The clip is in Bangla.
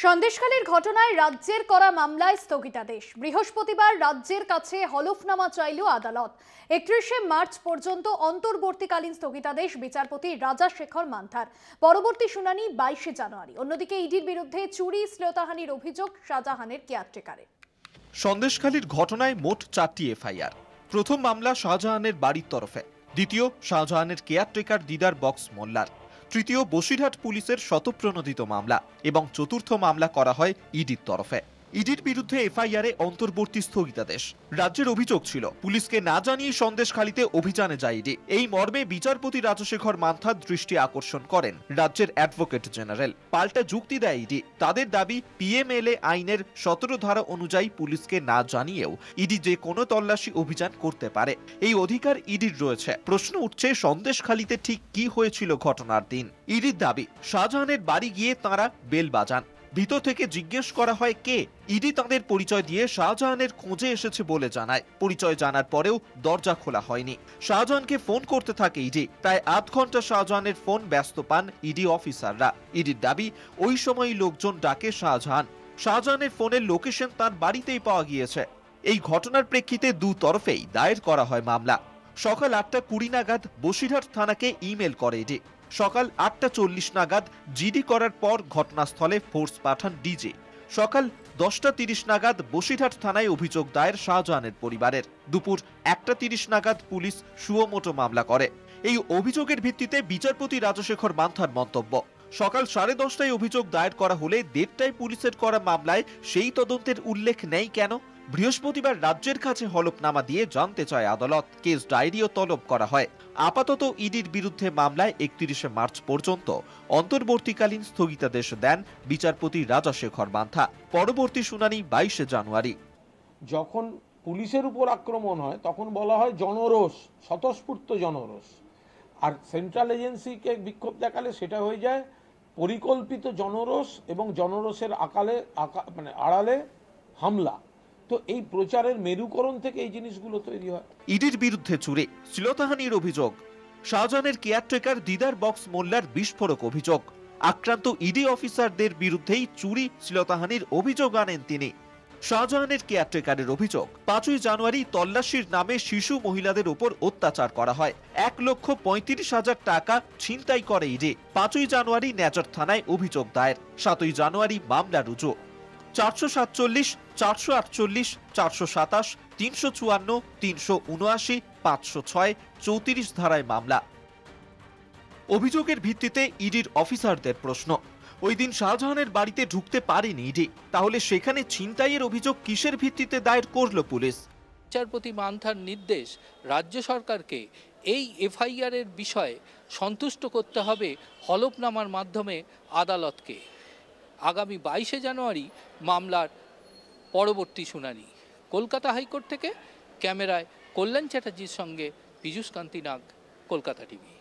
সন্দেশখালীর ঘটনায় রাজ্যের করা মামলায় স্থগিতাদেশ। বৃহস্পতিবার রাজ্যের কাছে হলফনামা চাইল আদালত। 31শে মার্চ পর্যন্ত অন্তর্বর্তীকালীন স্থগিতাদেশ বিচারপতি রাজাশেখর মান্থার। পরবর্তী শুনানি 22শে জানুয়ারি। অন্যদিকে ইডির বিরুদ্ধে চুরি শ্লীলতাহানির অভিযোগ শাহজাহানের কেয়ারটেকারের। সন্দেশখালীর ঘটনায় মোট 4টি এফআইআর। প্রথম মামলা শাহজাহানের বাড়ির তরফে, দ্বিতীয় শাহজাহানের কেয়ারটেকার দিদার বক্স মোল্লার, তৃতীয় বসিরহাট পুলিশের শতপ্রণোদিত মামলা এবং চতুর্থ মামলা করা হয় ইডির তরফে। ইডির বিরুদ্ধে এফআইআরে অন্তর্বর্তী স্থগিতাদেশ। রাজ্যের অভিযোগ ছিল পুলিশকে না জানিয়ে সন্দেশখালীতে অভিযানে যায় ইডি। এই মর্মে বিচারপতি রাজাশেখর মান্থার দৃষ্টি আকর্ষণ করেন রাজ্যের অ্যাডভোকেট জেনারেল। পাল্টা যুক্তি দেয় ইডি। তাদের দাবি পিএমএলএ আইনের 17 ধারা অনুযায়ী পুলিশকে না জানিয়েও ইডি যে কোনো তল্লাশি অভিযান করতে পারে, এই অধিকার ইডির রয়েছে। প্রশ্ন উঠছে সন্দেশখালীতে ঠিক কি হয়েছিল ঘটনার দিন। ইডির দাবি শাহজাহানের বাড়ি গিয়ে তাঁরা বেল বাজান। ভিতর থেকে জিজ্ঞেস করা হয় কে। ইডি তাদের পরিচয় দিয়ে শাহজাহানের খোঁজে এসেছে বলে জানায়। পরিচয় জানার পরেও দরজা খোলা হয়নি। শাহজাহানকে ফোন করতে থাকে ইডি। প্রায় আধ ঘন্টা শাহজাহানের ফোন ব্যস্ত পান ইডি অফিসাররা। ইডির দাবি ওই সময় লোকজন ডাকে শাহজাহানের ফোনের লোকেশন তার বাড়িতেই পাওয়া গিয়েছে। এই ঘটনার প্রেক্ষিতে দু তরফেই দায়ের করা হয় মামলা। সকাল 8টা 20 নাগাদ বসিরহাট থানাকে ইমেল করে ইডি। সকাল 8টা 40 নাগাদ জিডি করার পর ঘটনাস্থলে ফোর্স পাঠান ডিজি। সকাল 10টা 30 নাগাদ বসিরহাট থানায় অভিযোগ দায়ের শাহজাহানের পরিবারের। দুপুর 1টা 30 নাগাদ পুলিশ সুমোটো মামলা করে। এই অভিযোগের ভিত্তিতে বিচারপতি রাজাশেখর মান্থার মন্তব্য, সকাল 10:30টায় অভিযোগ দায়ের করা হলে 1:30টায় পুলিশের করা মামলায় সেই তদন্তের উল্লেখ নেই কেন? বৃহস্পতিবার রাজ্যের কাছে হলফনামা দিয়ে জানতে চায় আদালত। কেস ডায়েরিও তলব করা হয়। আপাতত ইডির বিরুদ্ধে মামলায় 31শে মার্চ পর্যন্ত অন্তর্বর্তীকালীন স্থগিতাদেশ দেন বিচারপতি রাজাশেখর মান্থা। পরবর্তী শুনানি 22শে জানুয়ারি। যখন পুলিশের উপর আক্রমণ হয় তখন বলা হয় জনরোষ, স্বতঃস্ফূর্ত জনরোষ। আর সেন্ট্রাল এজেন্সিকে বিক্ষোভ দেখালে সেটা হয়ে যায় পরিকল্পিত জনরোষ এবং জনরোষের আড়ালে হামলা। তো এই প্রচারের মেরুকরণ থেকে এই জিনিসগুলো তৈরি হয়। ইডির বিরুদ্ধে চুরি শ্লীলতাহানির অভিযোগ। শাহজাহানের কেয়ারটেকার দিদার বক্স মোল্লার বিস্ফোরক অভিযোগ। আক্রান্ত ইডি অফিসারদের বিরুদ্ধেই চুরি শ্লীলতাহানির অভিযোগ আনেন তিনি। শাহজাহানের কেয়ারটেকারের অভিযোগ, 5ই জানুয়ারি তল্লাশির নামে শিশু মহিলাদের উপর অত্যাচার করা হয়। 1,35,000 টাকা ছিনতাই করে ইডি। 5ই জানুয়ারি নেচার থানায় অভিযোগ দায়ের। 7ই জানুয়ারি মামলা রুজু। 447, 448, 427, 354, 379, 506, 34 ধারায় মামলা। অভিযোগের ভিত্তিতে ইডির অফিসারদের প্রশ্ন, ওই দিন শাহজাহানের বাড়িতে ঢুকতে পারেনি ইডি, তাহলে সেখানে ছিনতাইয়ের অভিযোগ কিসের ভিত্তিতে দায়ের করল পুলিশ? বিচারপতি মান্থার নির্দেশ রাজ্য সরকারকে এই এফআইআর এর বিষয়ে সন্তুষ্ট করতে হবে হলফনামার মাধ্যমে আদালতকে। আগামী 22শে জানুয়ারি মামলার পরবর্তী শুনানি। কলকাতা হাইকোর্ট থেকে ক্যামেরায় কল্যাণ চ্যাটার্জির সঙ্গে পীযূষ কান্তি নাগ, কলকাতা টিভি।